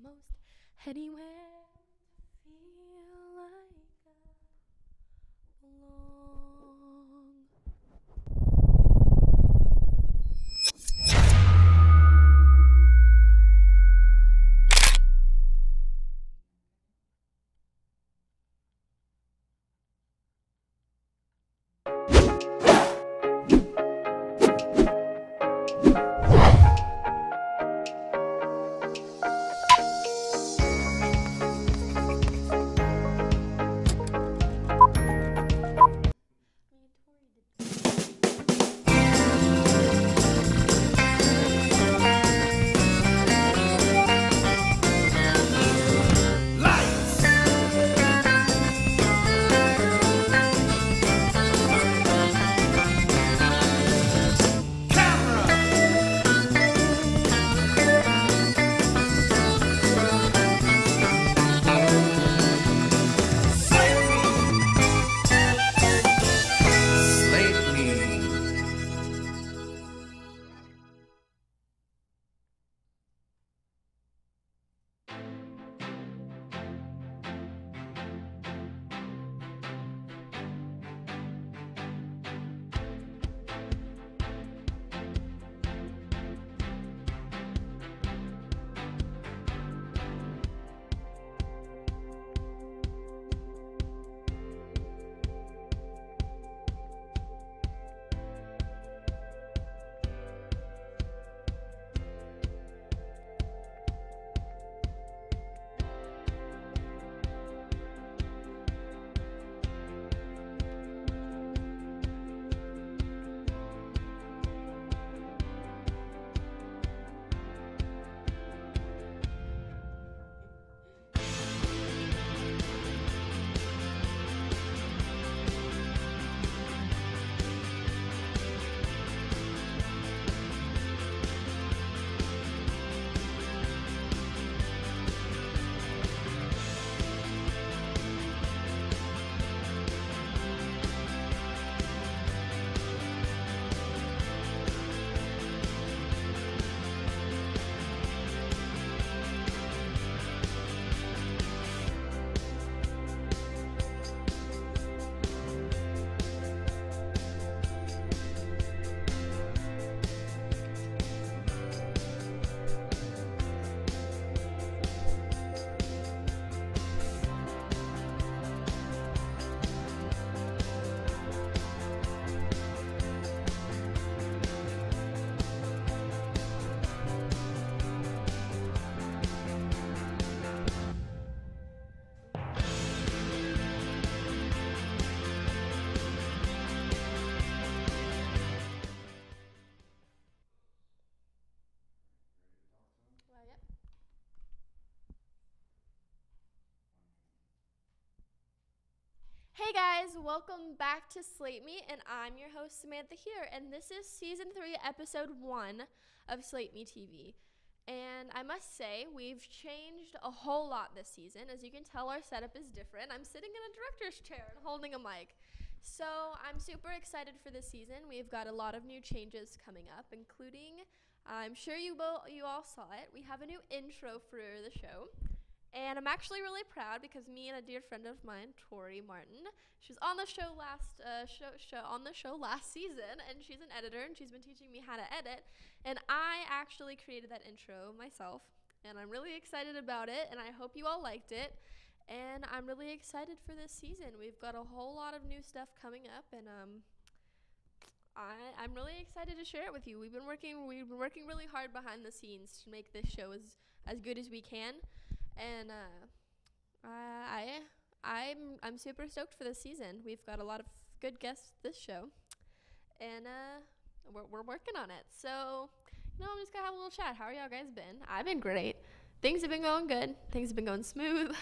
most anywhere feel like I belong. Slate Me. Yep. Hey guys, welcome back to Slate Me, and I'm your host Samantha here, and this is season 3, episode 1 of Slate Me TV. And I must say, we've changed a whole lot this season. As you can tell, our setup is different. I'm sitting in a director's chair and holding a mic. So I'm super excited for this season. We've got a lot of new changes coming up, including, I'm sure you all saw it, we have a new intro for the show. And I'm actually really proud because me and a dear friend of mine, Tori Martin, she was on the show last season, and she's an editor, and she's been teaching me how to edit. And I actually created that intro myself, and I'm really excited about it, and I hope you all liked it. And I'm really excited for this season. We've got a whole lot of new stuff coming up, and I'm really excited to share it with you. We've been working really hard behind the scenes to make this show as good as we can. And I'm super stoked for this season. We've got a lot of good guests this show, and we're working on it. So, I'm just gonna have a little chat. How are y'all guys been? I've been great. Things have been going good. Things have been going smooth.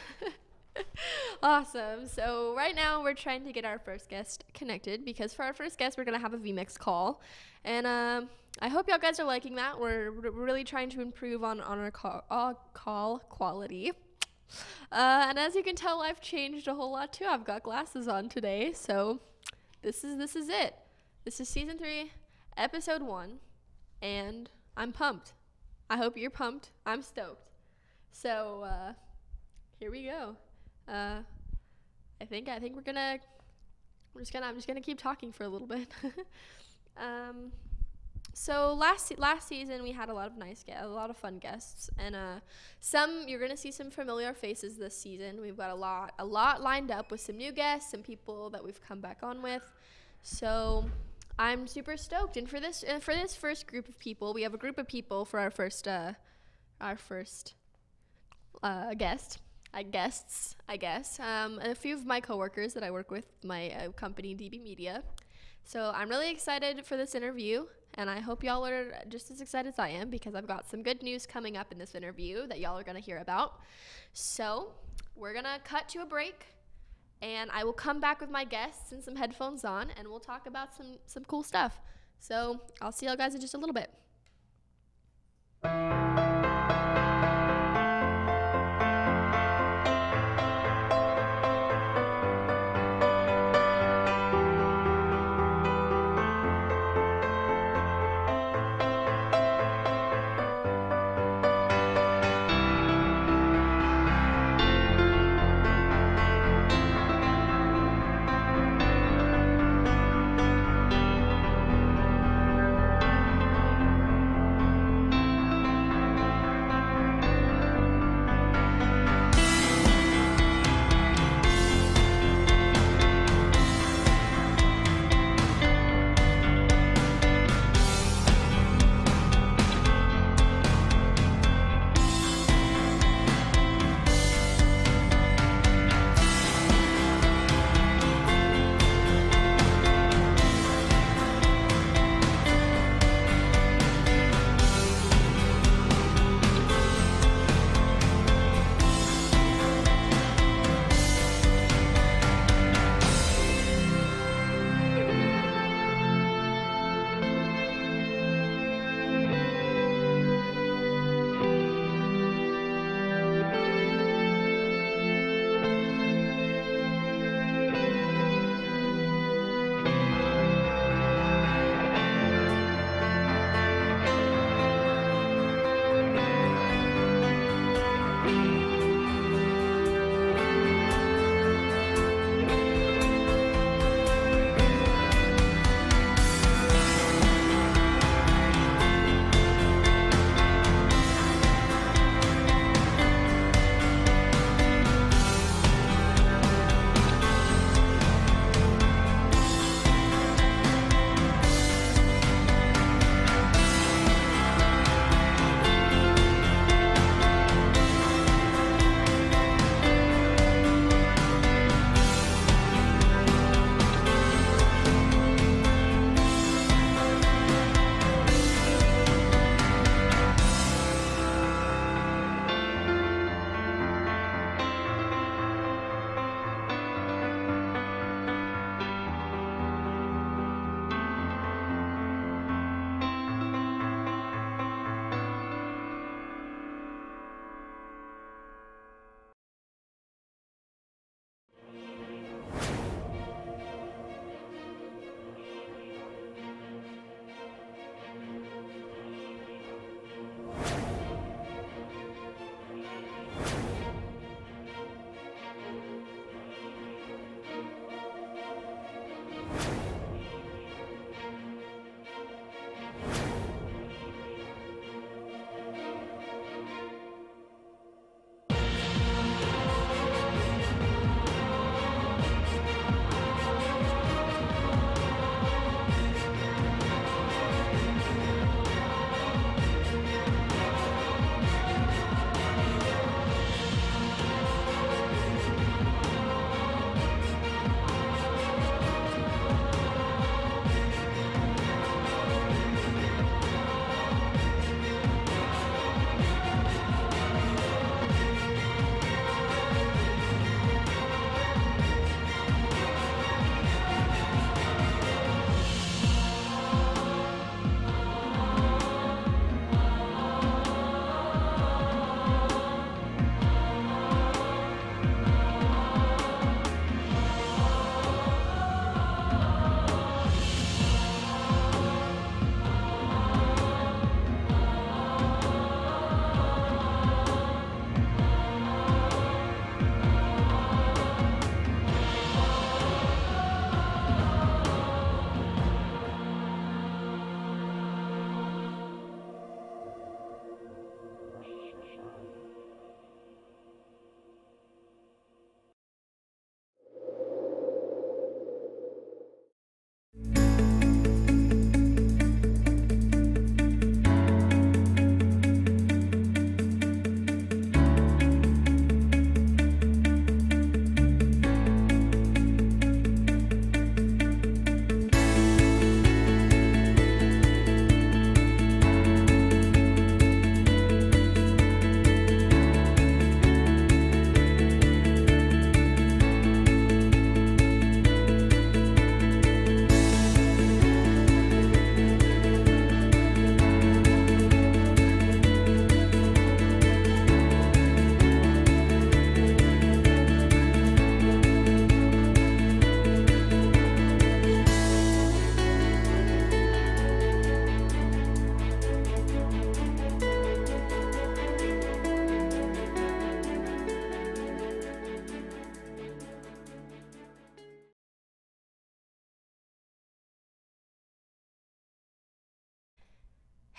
Awesome. So right now we're trying to get our first guest connected because for our first guest we're gonna have a VMix call, and I hope y'all guys are liking that. We're really trying to improve on our call quality. And as you can tell, I've changed a whole lot too. I've got glasses on today, so this is it. This is season 3, episode 1, and I'm pumped. I hope you're pumped. I'm stoked So here we go. I think I'm just gonna keep talking for a little bit. So last season we had a lot of a lot of fun guests, and you're gonna see some familiar faces this season. We've got a lot lined up with some new guests, some people that we've come back on with. So I'm super stoked. And for this first group of people, we have a group of people for our first guest. I guess. A few of my coworkers that I work with, my company DB Media. So I'm really excited for this interview, and I hope y'all are just as excited as I am, because I've got some good news coming up in this interview that y'all are going to hear about. So we're going to cut to a break, and I will come back with my guests and some headphones on, and we'll talk about some cool stuff. So I'll see y'all guys in just a little bit.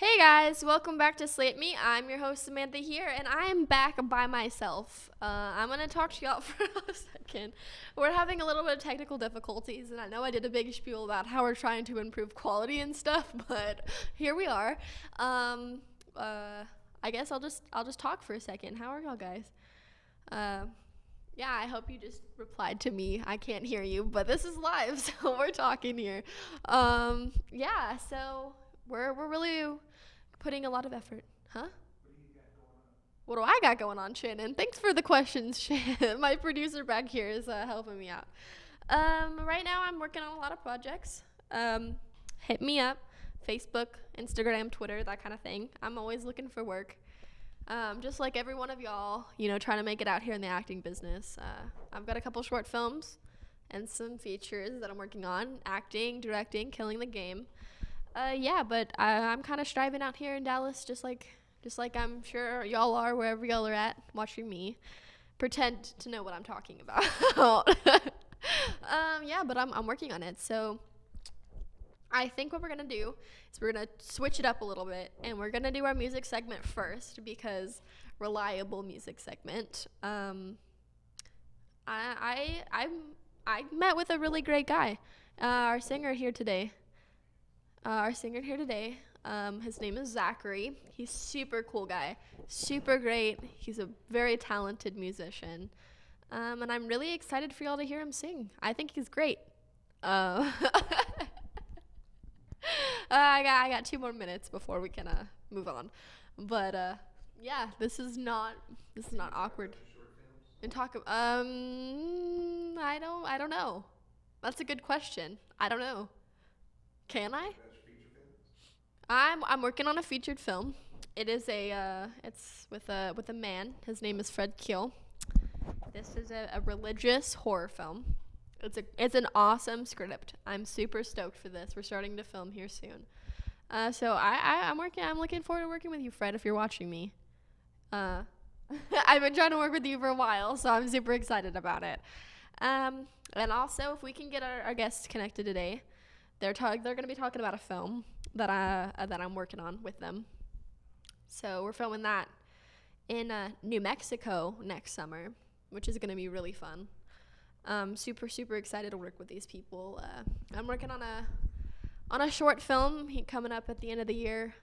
Hey guys, welcome back to Slate Me. I'm your host Samantha here, and I am back by myself. I'm gonna talk to y'all for a second. We're having a little bit of technical difficulties, and I know I did a big spiel about how we're trying to improve quality and stuff, but here we are. I guess I'll just talk for a second. How are y'all guys? Yeah, I hope you just replied to me. I can't hear you, but this is live, so we're talking here. Yeah, so we're really putting a lot of effort, huh? What do I got going on, Shannon? Thanks for the questions, Shannon. My producer back here is helping me out. Right now I'm working on a lot of projects. Hit me up, Facebook, Instagram, Twitter, that kind of thing. I'm always looking for work. Just like every one of y'all, trying to make it out here in the acting business. I've got a couple short films and some features that I'm working on. Acting, directing, killing the game. Yeah, but I'm kind of striving out here in Dallas, just like I'm sure y'all are wherever y'all are at, watching me pretend to know what I'm talking about. Yeah, but I'm working on it. So I think what we're gonna do is we're gonna switch it up a little bit, and we're gonna do our music segment first because reliable music segment. I met with a really great guy, our singer here today. His name is Zachary. He's super cool guy, super great. He's a very talented musician, and I'm really excited for y'all to hear him sing. I think he's great. I got 2 more minutes before we can move on, but yeah, this is not awkward. And talk. I don't know. That's a good question. I don't know. Can I? I'm working on a featured film. It is it's with a man. His name is Fred Keel. This is a religious horror film. It's an awesome script. I'm super stoked for this. We're starting to film here soon. So I'm looking forward to working with you, Fred, if you're watching me. I've been trying to work with you for a while, so I'm super excited about it. And also, if we can get our guests connected today, they're going to be talking about a film that I'm working on with them. So we're filming that in New Mexico next summer, which is going to be really fun. Super excited to work with these people. I'm working on a short film coming up at the end of the year.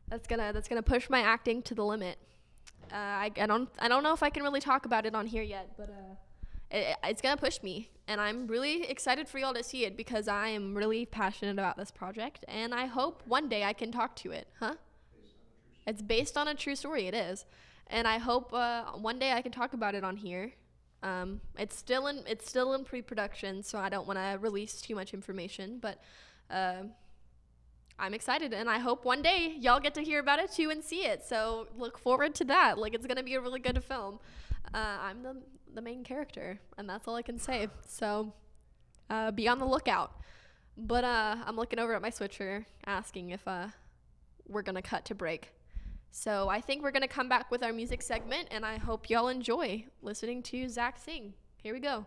That's gonna push my acting to the limit. I don't know if I can really talk about it on here yet, but it's gonna push me, and I'm really excited for y'all to see it because I am really passionate about this project, and I hope one day I can talk to it. Huh? It's based on a true story. It is, and I hope one day I can talk about it on here. It's still in pre-production, so I don't want to release too much information, but I'm excited, and I hope one day y'all get to hear about it too and see it. So look forward to that. Like, it's gonna be a really good film. I'm the main character, and that's all I can say. So be on the lookout. But I'm looking over at my switcher, asking if we're gonna cut to break. So I think we're gonna come back with our music segment, and I hope y'all enjoy listening to Zach sing. Here we go.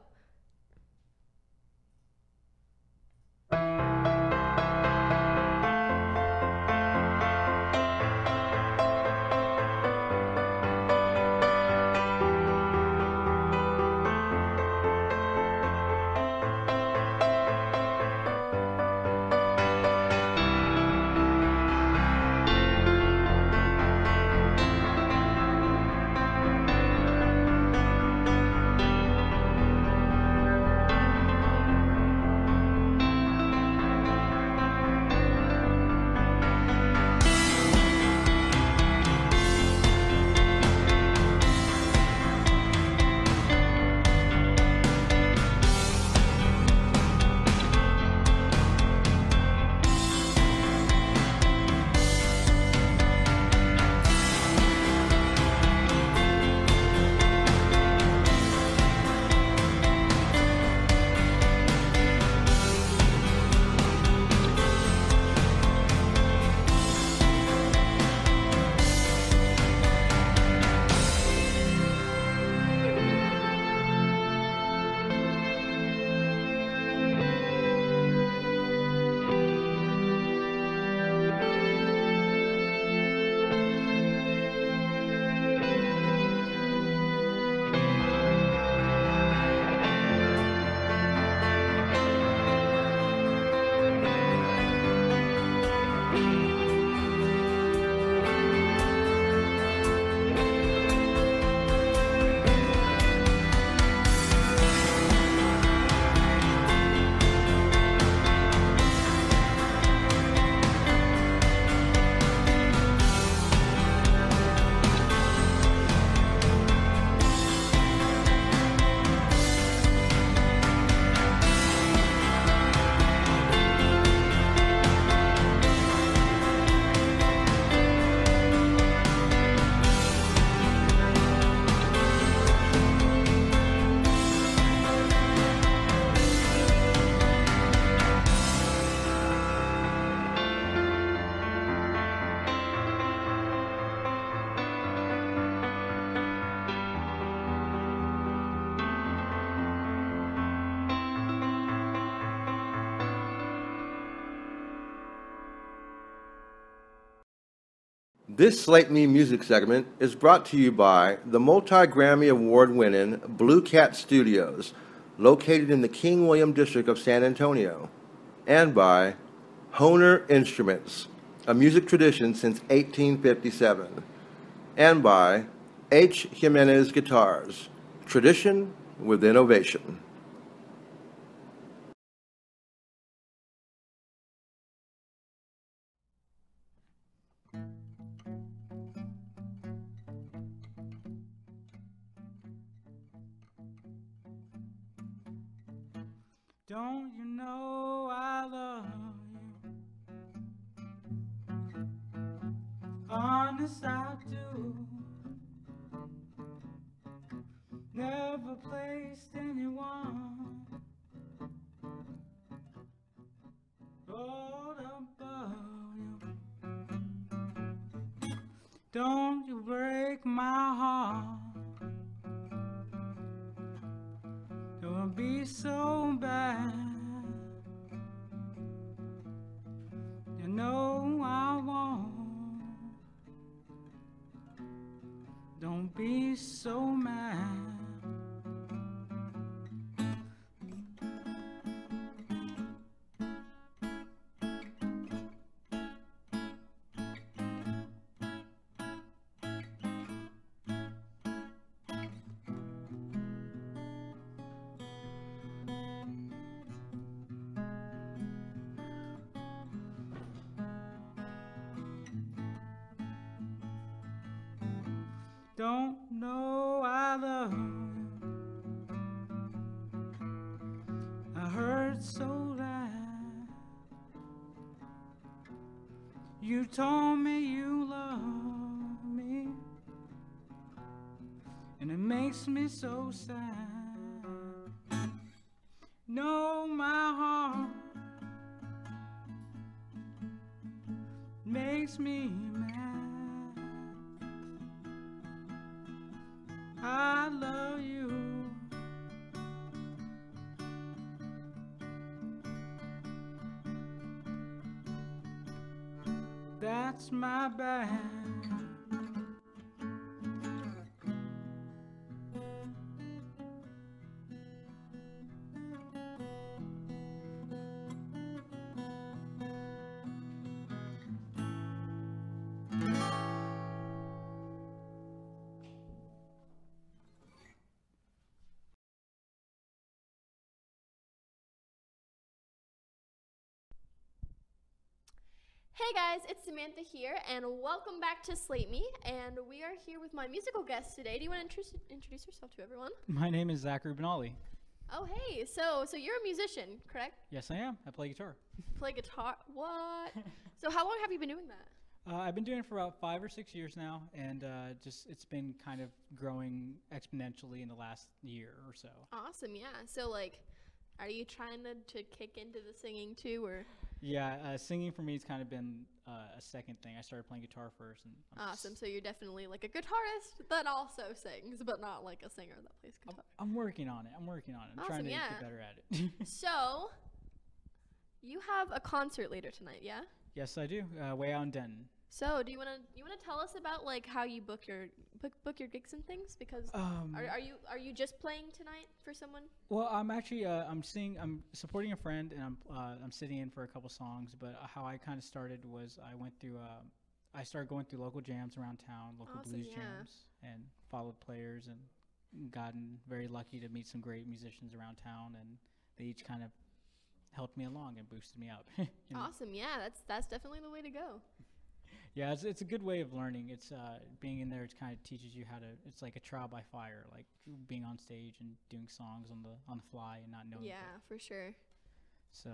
This Slate Me music segment is brought to you by the multi-Grammy award-winning Blue Cat Studios, located in the King William District of San Antonio, and by Hohner Instruments, a music tradition since 1857, and by H. Jimenez Guitars, tradition with innovation. Don't you know I love you? Honest, I do. Never placed anyone all above you. Don't you break my heart. Don't be so bad. You know I won't. Don't be so mad. Don't know I love you. I hurt so bad. You told me you love me, and it makes me so sad. No, my heart makes me mad. I love you. That's my bad. Hey guys, it's Samantha here, and welcome back to Slate Me. And we are here with my musical guest today. Do you want to introduce yourself to everyone? My name is Zach Rubinolli. Oh, hey. So you're a musician, correct? Yes, I am. I play guitar. Play guitar? What? So how long have you been doing that? I've been doing it for about 5 or 6 years now, and it's been kind of growing exponentially in the last year or so. Awesome, yeah. So are you trying to kick into the singing too, or? Yeah, singing for me has kind of been a second thing. I started playing guitar first. And awesome. So you're definitely like a guitarist that also sings, but not like a singer that plays guitar. I'm working on it. I'm awesome, trying to get better at it. So you have a concert later tonight, yeah? Yes, I do. Way out in Denton. So do you wanna tell us about like how you book your gigs and things? Because are you just playing tonight for someone? Well, I'm actually I'm supporting a friend, and I'm sitting in for a couple songs. But how I kind of started was I started going through local jams around town, local blues jams, and followed players, and gotten very lucky to meet some great musicians around town, and they each kind of helped me along and boosted me up. Awesome, yeah, that's definitely the way to go. Yeah, it's a good way of learning. It's being in there. It kind of teaches you how to. It's like a trial by fire, like being on stage and doing songs on the fly and not knowing. Yeah, for sure. So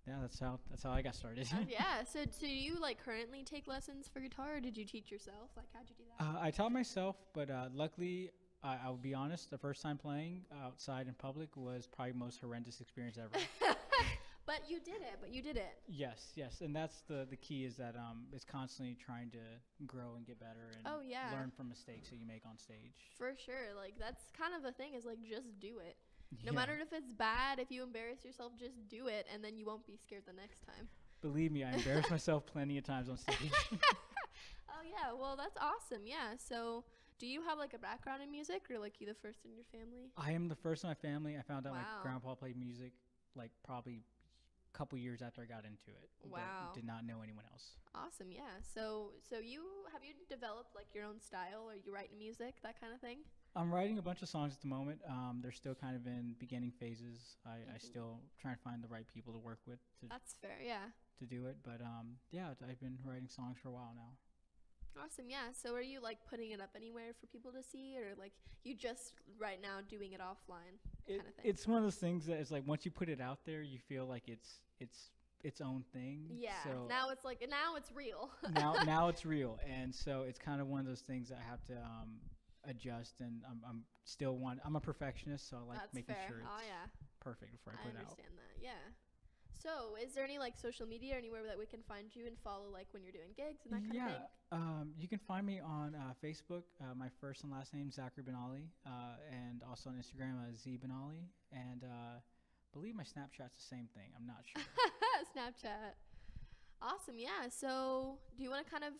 yeah, that's how I got started. Yeah. So do you like currently take lessons for guitar, or did you teach yourself? Like, how'd you do that? I taught myself, but luckily, I'll be honest. The first time playing outside in public was probably the most horrendous experience ever. But you did it. Yes, and that's the key is that it's constantly trying to grow and get better and learn from mistakes that you make on stage. For sure, like that's kind of the thing is like just do it. No matter if it's bad, if you embarrass yourself, just do it, and then you won't be scared the next time. Believe me, I embarrassed myself plenty of times on stage. Oh Oh yeah, well that's awesome. Yeah. So, do you have like a background in music, or like you the first in your family? I am the first in my family. I found out my Wow. grandpa played music like probably a couple years after I got into it. Wow. But did not know anyone else. Awesome. Yeah. So you have you developed like your own style, or you write music, that kind of thing? I'm writing a bunch of songs at the moment. They're still kind of in beginning phases. I still try and find the right people to work with That's fair. Yeah. to do it. But yeah, I've been writing songs for a while now. Awesome. Yeah. So are you like putting it up anywhere for people to see, or like you just right now doing it offline kind of thing? It's one of those things that is like once you put it out there, you feel like it's its own thing. Yeah. So Now it's like now it's real. now it's real, and so it's kind of one of those things that I have to adjust. And I'm a perfectionist, so I like That's making fair. sure it's Oh yeah. perfect before I I put it out. understand that. Yeah. So, is there any like social media or anywhere that we can find you and follow, like when you're doing gigs and that kind of thing? You can find me on Facebook. My first and last name Zachary Benali, and also on Instagram Z Benali, and I believe my Snapchat's the same thing. I'm not sure. Snapchat. Awesome. Yeah. So, do you want to kind of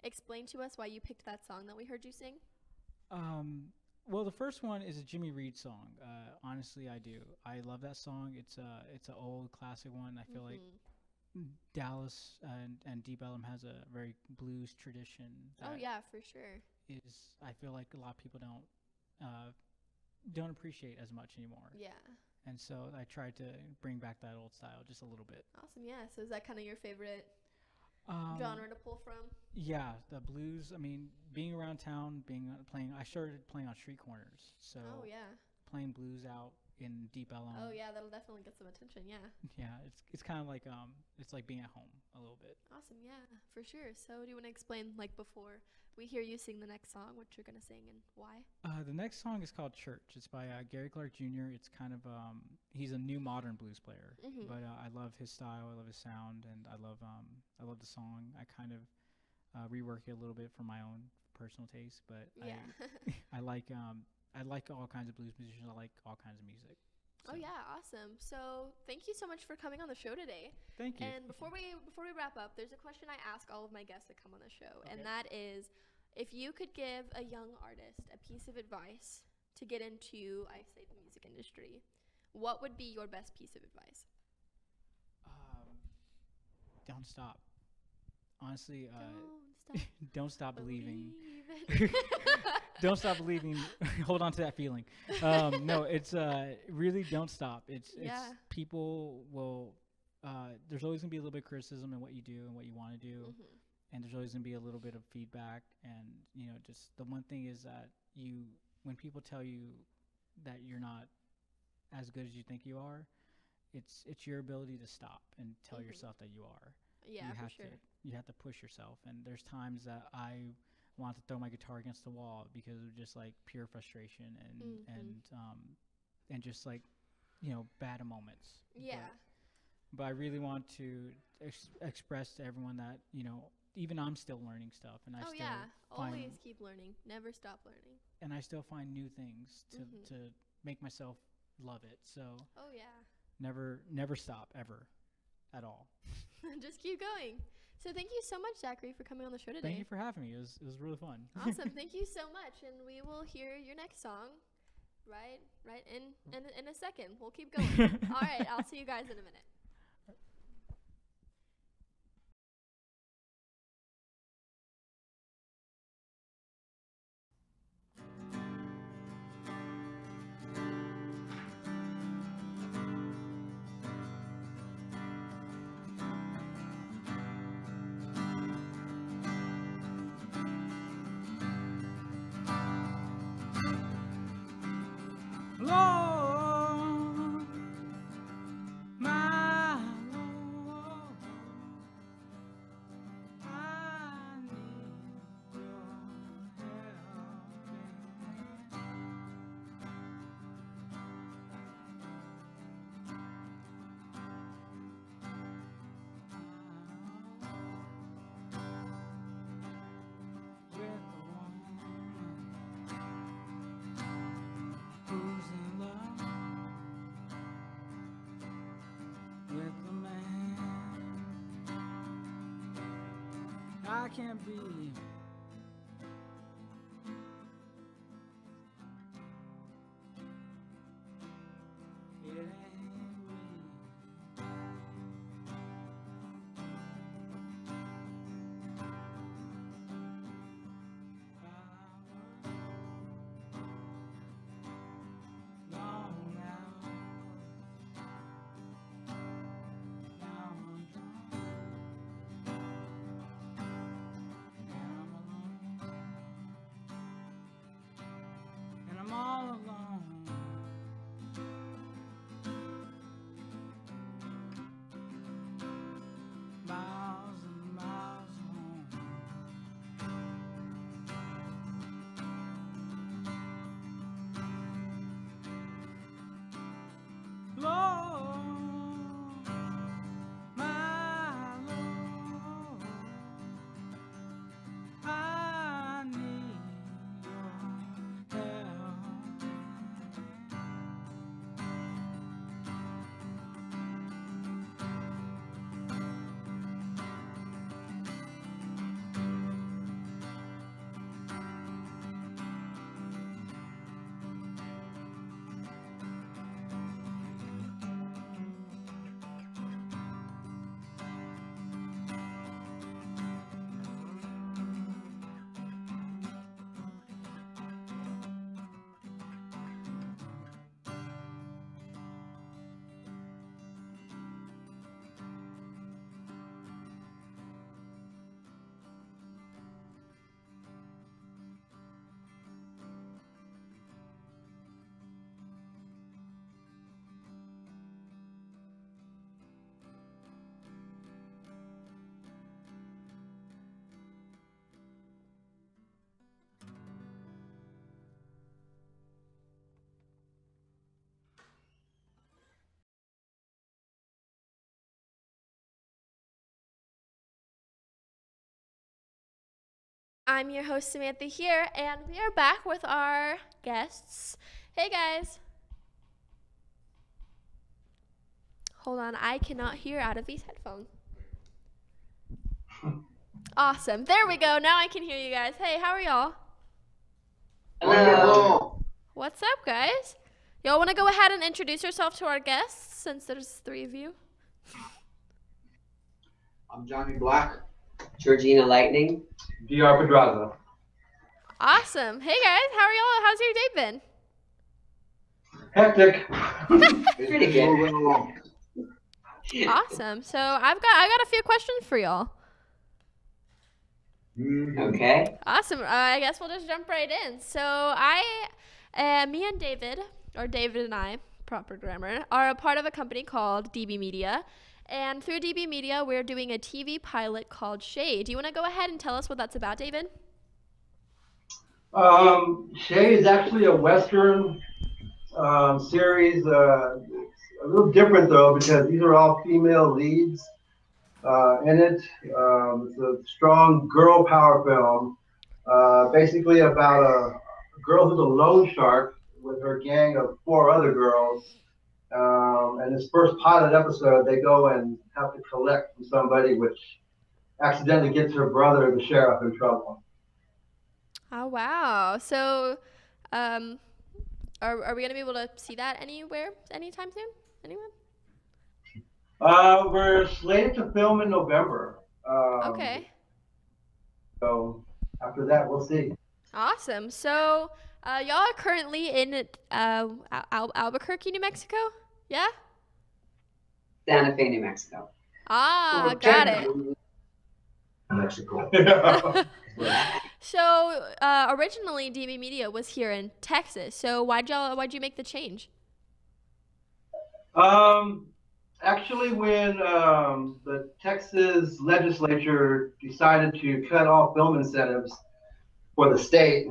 explain to us why you picked that song that we heard you sing? Well, the first one is a Jimmy Reed song. Honestly, I do. I love that song. It's an old classic one. I feel like Dallas and Deep Ellum has a very blues tradition. Oh yeah, for sure. I feel like a lot of people don't appreciate as much anymore. Yeah. And so I tried to bring back that old style just a little bit. Awesome. Yeah. So is that kind of your favorite genre to pull from? Yeah, the blues. I mean, being around town, I started playing on street corners. So Oh yeah. playing blues out in Deep Ellum. Oh yeah, that'll definitely get some attention. Yeah. Yeah, it's kind of like it's like being at home a little bit. Awesome. Yeah, for sure. So do you want to explain, like, before we hear you sing the next song, what you're gonna sing and why? The next song is called Church. It's by Gary Clark Jr. It's kind of he's a new modern blues player, but I love his style. I love his sound, and I love the song. I kind of rework it a little bit for my own personal taste, but Yeah. I like all kinds of blues musicians. I like all kinds of music. Oh yeah, awesome. So thank you so much for coming on the show today. Thank you. And before we wrap up, there's a question I ask all of my guests that come on the show, and Okay. that is, if you could give a young artist a piece of advice to get into, I say, the music industry, what would be your best piece of advice? Don't stop. Honestly, Don't stop don't stop believing. believing. Don't stop believing. Hold on to that feeling. No, it's really don't stop. It's Yeah. people will. There's always gonna be a little bit of criticism in what you do and what you want to do, and there's always gonna be a little bit of feedback. And just the one thing is that when people tell you that you're not as good as you think you are, it's your ability to stop and tell yourself that you are. Yeah, you for have sure. you have to push yourself, and there's times that I want to throw my guitar against the wall because of just like pure frustration and just like bad moments. Yeah. But I really want to express to everyone that even I'm still learning stuff, and I Oh still yeah, find, always keep learning. Never stop learning. and I still find new things to make myself love it. So Oh yeah. never stop ever at all. Just keep going. So thank you so much, Zachary, for coming on the show today. Thank you for having me. It was really fun. Awesome. Thank you so much, and we will hear your next song right in a second. We'll keep going. All right, I'll see you guys in a minute. Lord, my Lord, I need your help. With the woman who's in love with the man. I can't be I'm all alone. Miles and miles home. Lord, my Lord, I need your help. I'm your host, Samantha here, and we are back with our guests. Hey, guys. Hold on, I cannot hear out of these headphones. Awesome. There we go. Now I can hear you guys. Hey, how are y'all? Hello. What's up, guys? Y'all want to go ahead and introduce yourself to our guests since there's 3 of you? I'm Johnny Black. Georgina Lightning. DR Pedraza. Awesome. Hey, guys. How are y'all? How's your day been? Hectic. Pretty good. Moving along. Awesome. So I got a few questions for y'all. Okay. Awesome. I guess we'll just jump right in. So me and David, or David and I, proper grammar, are a part of a company called DB Media. And through DB Media, we're doing a TV pilot called Shay. Do you want to go ahead and tell us what that's about, David? Shay is actually a Western series. It's a little different though because these are all female leads in it. It's a strong girl power film, basically about a girl who's a loan shark with her gang of 4 other girls. And this first pilot episode, they go and have to collect from somebody, which accidentally gets her brother, the sheriff, in trouble. Oh, wow. So are we going to be able to see that anywhere anytime soon? Anyone? We're slated to film in November. Okay. So after that, we'll see. Awesome. So y'all are currently in Albuquerque, New Mexico? Yeah? Santa Fe, New Mexico. Ah, Well, got it. Mexico. So originally DB Media was here in Texas. So why'd you make the change? Actually, when the Texas legislature decided to cut off film incentives for the state,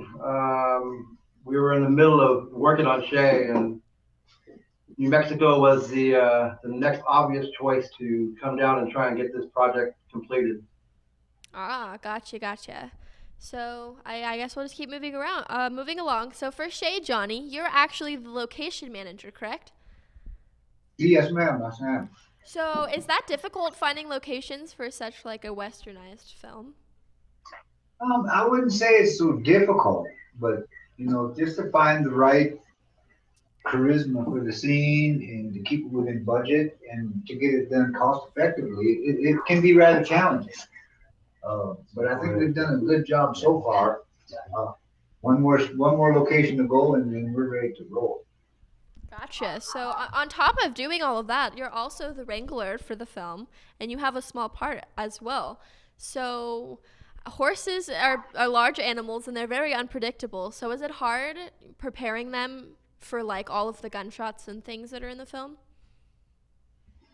we were in the middle of working on Shay, and New Mexico was the next obvious choice to come down and try and get this project completed. Ah, gotcha. So I guess we'll just keep moving along. So for Shay, Johnny, you're actually the location manager, correct? Yes, ma'am. Yes, ma'am. So is that difficult finding locations for such like a westernized film? I wouldn't say it's so difficult, but just to find the right charisma for the scene and to keep it within budget and to get it done cost effectively, it can be rather challenging. But I think we've done a good job so far. One more location to go, and then we're ready to roll. Gotcha. So on top of doing all of that, you're also the wrangler for the film, and you have a small part as well. So horses are large animals and they're very unpredictable. So is it hard preparing them for like all of the gunshots and things that are in the film?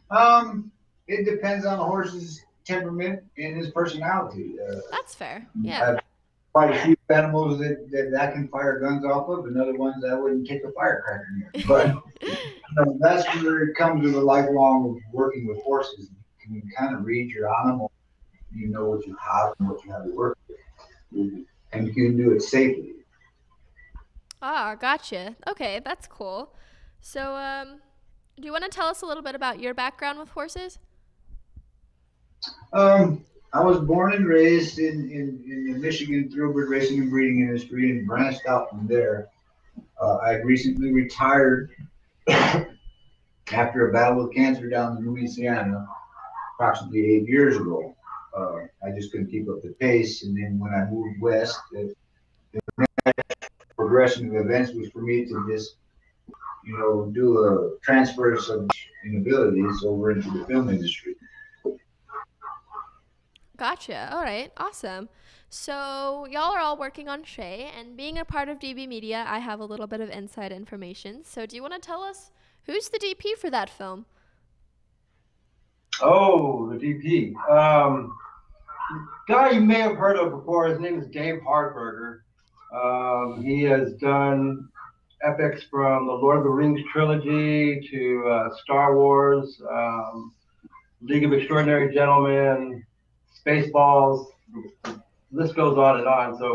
Um, it depends on the horse's temperament and his personality. That's fair. Yeah. I've quite a few animals that I can fire guns off of, and other ones I wouldn't take a firecracker near. But that's where it comes with a lifelong working with horses. You can kind of read your animal. You know what you have and what you have to work with, and you can do it safely. Ah, gotcha. Okay, that's cool. So, do you want to tell us a little bit about your background with horses? I was born and raised in the Michigan thoroughbred racing and breeding industry and branched out from there. I recently retired after a battle with cancer down in Louisiana approximately 8 years ago. I just couldn't keep up the pace, and then when I moved west, the progression of events was for me to just, do a transfer of some abilities over into the film industry. Gotcha. All right. Awesome. So, y'all are all working on Shay, and being a part of DB Media, I have a little bit of inside information. So, do you want to tell us who's the DP for that film? Oh, the DP. Guy you may have heard of before. His name is Dave Hardberger. He has done epics from the Lord of the Rings trilogy to Star Wars, League of Extraordinary Gentlemen, Spaceballs. The list goes on and on. So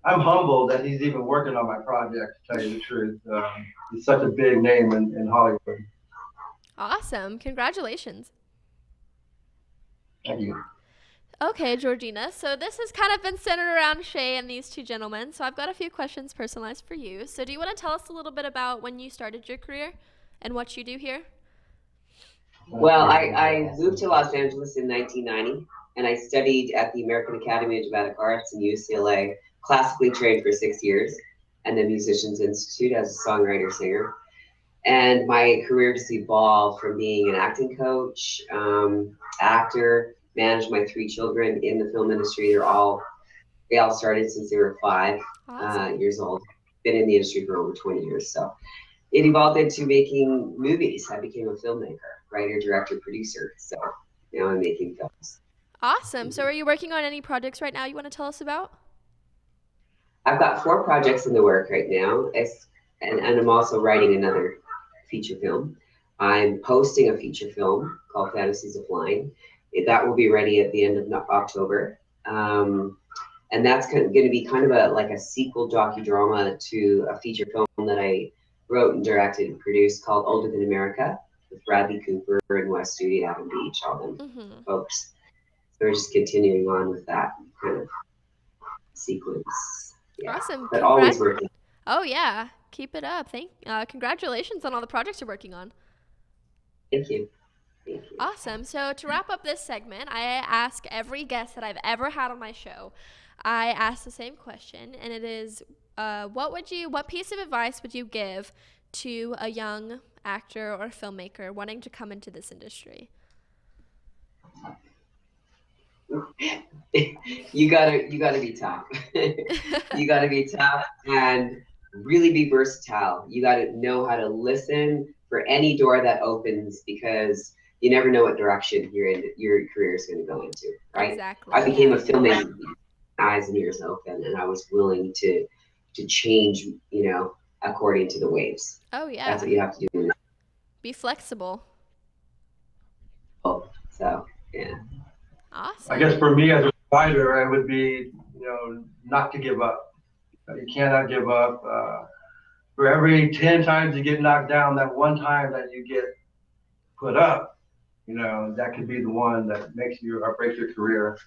I'm humbled that he's even working on my project, to tell you the truth. He's such a big name in Hollywood. Awesome. Congratulations. Thank you. Okay, Georgina. So, this has kind of been centered around Shay and these two gentlemen. So, I've got a few questions personalized for you. So, do you want to tell us a little bit about when you started your career and what you do here? Well, I moved to Los Angeles in 1990, and I studied at the American Academy of Dramatic Arts in UCLA, classically trained for 6 years, and the Musicians Institute as a songwriter singer. And my career just evolved from being an acting coach, actor, managed my 3 children in the film industry. They all started since they were 5 Awesome. years old. Been in the industry for over 20 years, so it evolved into making movies. I became a filmmaker, writer, director, producer. So now I'm making films. Awesome. So, are you working on any projects right now you want to tell us about? I've got 4 projects in the work right now, and I'm also writing another feature film. I'm posting a feature film called Fantasies of Flying. That will be ready at the end of October. And that's going to be kind of like a sequel docudrama to a feature film that I wrote and directed and produced called Older Than America with Bradley Cooper and Wes Studi, Adam Beach, all them folks. So we're just continuing on with that kind of sequence. Yeah. Awesome. But always working. Oh, yeah. Keep it up. Congratulations on all the projects you're working on. Thank you. Thank you. Awesome. So to wrap up this segment, I ask every guest that I've ever had on my show, I ask the same question, and it is, what piece of advice would you give to a young actor or filmmaker wanting to come into this industry? You gotta be tough. You gotta be tough and really be versatile. You gotta know how to listen for any door that opens, because you never know what direction your career is going to go into, right? Exactly. I became a filmmaker with eyes and ears open, and I was willing to change, according to the waves. Oh, yeah. That's what you have to do. Be flexible. So, yeah. Awesome. I guess for me as a writer, it would be, not to give up. You cannot give up. For every 10 times you get knocked down, that one time that you get put up, that could be the one that makes you or breaks your career.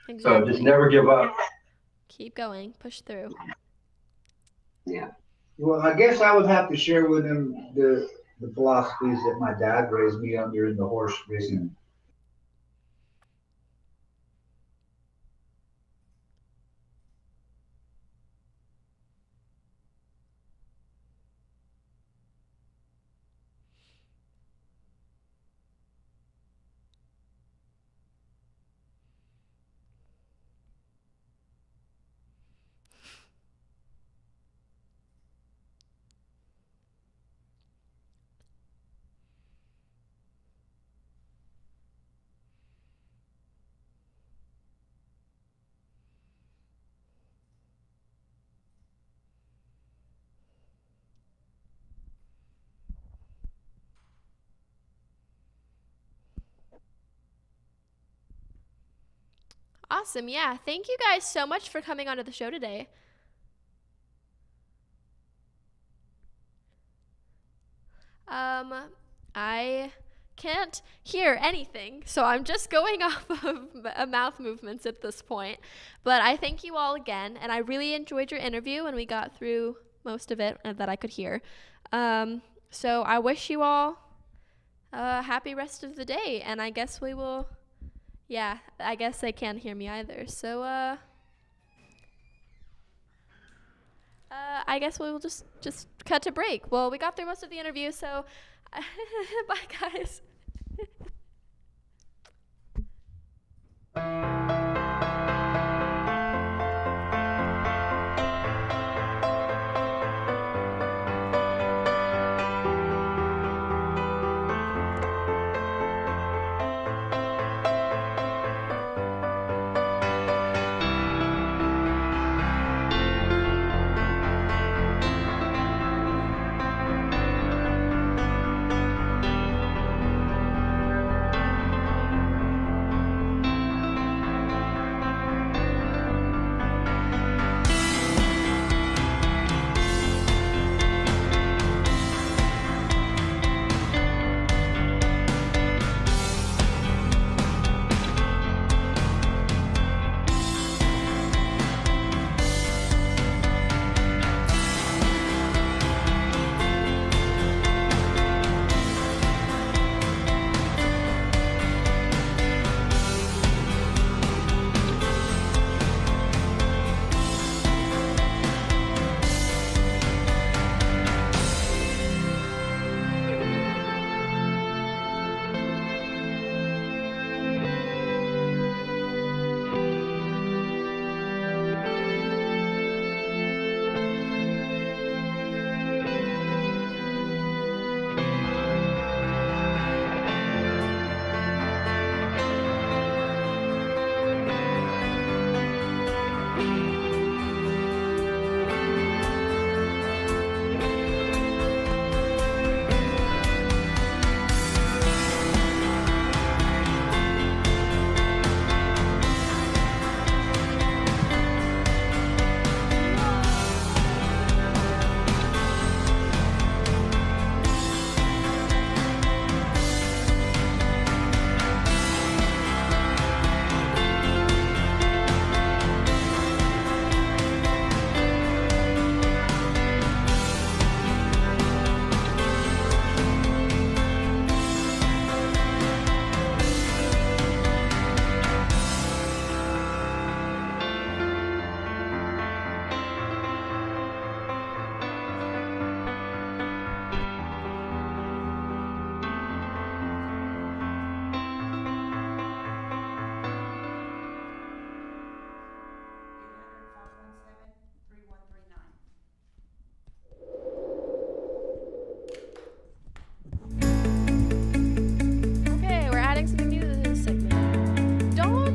Exactly. So just never give up. Keep going. Push through. Yeah. Well, I guess I would have to share with him the philosophies that my dad raised me under in the horse racing. Awesome. Yeah. Thank you guys so much for coming onto the show today. I can't hear anything, so I'm just going off of mouth movements at this point. But I thank you all again, and I really enjoyed your interview, and we got through most of it that I could hear. So I wish you all a happy rest of the day, and I guess we will, yeah, I guess they can't hear me either. So, I guess we will just cut to break. Well, we got through most of the interview, so bye, guys. Okay, we're adding something new to this segment. Donald!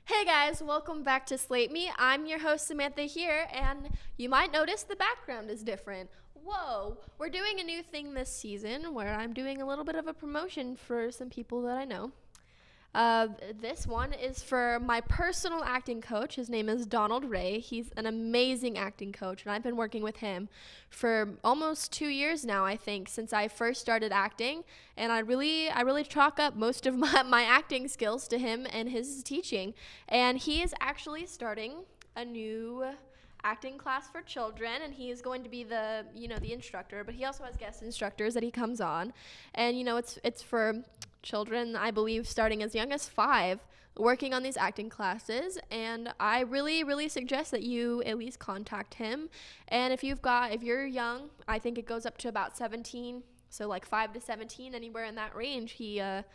Hey guys, welcome back to Slate Me. I'm your host Samantha here, and you might notice the background is different. Whoa, we're doing a new thing this season where I'm doing a little bit of a promotion for some people that I know. This one is for my personal acting coach. His name is Donald Ray. He's an amazing acting coach, and I've been working with him for almost 2 years now, I think, since I first started acting. And I really chalk up most of my acting skills to him and his teaching. And he is actually starting a new acting class for children, and he is going to be the instructor, but he also has guest instructors that he comes on. And it's for children, I believe, starting as young as 5, working on these acting classes. And I really, really suggest that you at least contact him. And if you're young, I think it goes up to about 17, so like 5 to 17, anywhere in that range, he'll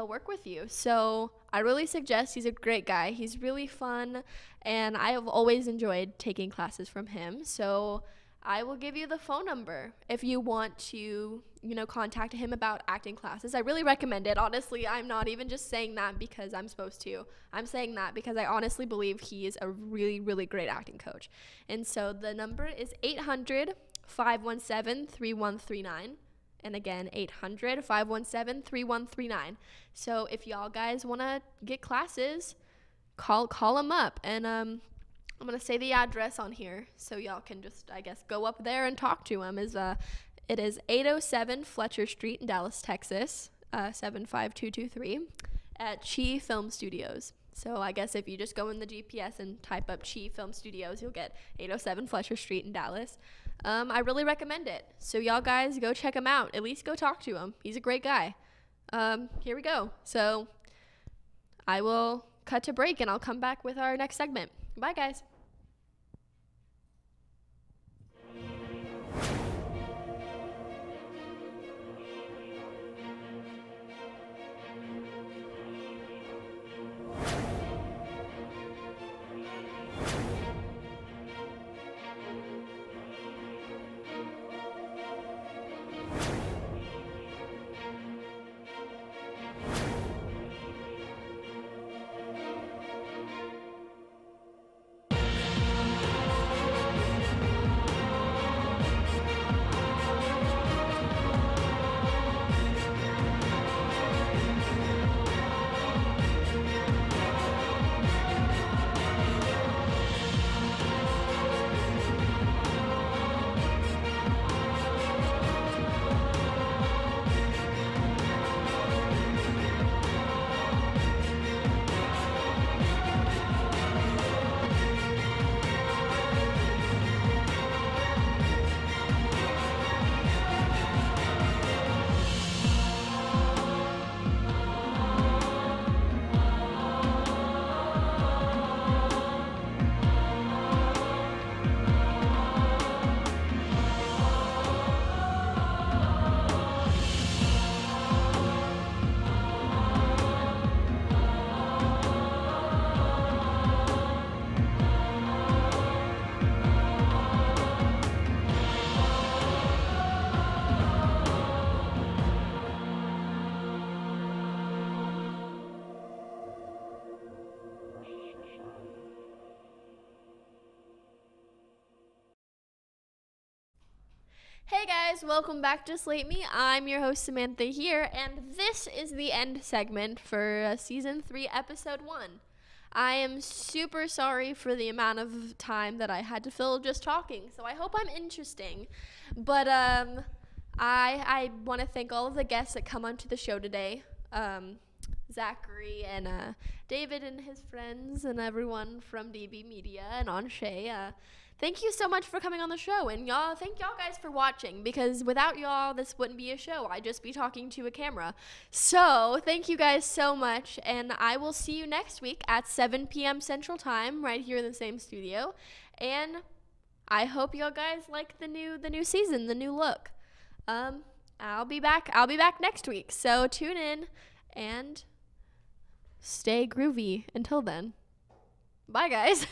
work with you. So I really suggest. He's a great guy. He's really fun, and I have always enjoyed taking classes from him. So I will give you the phone number if you want to, contact him about acting classes. I really recommend it. Honestly, I'm not even just saying that because I'm supposed to. I'm saying that because I honestly believe he is a really, really great acting coach. And so the number is 800-517-3139. And again, 800-517-3139. So if y'all guys want to get classes, call him up. And I'm going to say the address on here so y'all can just, I guess, go up there and talk to him. It is 807 Fletcher Street in Dallas, Texas, 75223 at Chi Film Studios. So I guess if you just go in the GPS and type up Chi Film Studios, you'll get 807 Fletcher Street in Dallas. I really recommend it. So y'all guys go check him out. At least go talk to him. He's a great guy. Here we go. So I will cut to break and I'll come back with our next segment. Bye, guys. Hey guys, welcome back to Slate Me. I'm your host Samantha here, and this is the end segment for Season 3, Episode 1. I am super sorry for the amount of time that I had to fill just talking, so I hope I'm interesting. But I want to thank all of the guests that come onto the show today. Zachary and David and his friends and everyone from DB Media and Anshay. Thank you so much for coming on the show, and thank y'all guys for watching, because without y'all, this wouldn't be a show. I'd just be talking to a camera. So thank you guys so much, and I will see you next week at 7 p.m. Central Time, right here in the same studio. And I hope y'all guys like the new season, the new look. I'll be back next week. So tune in and stay groovy until then. Bye, guys.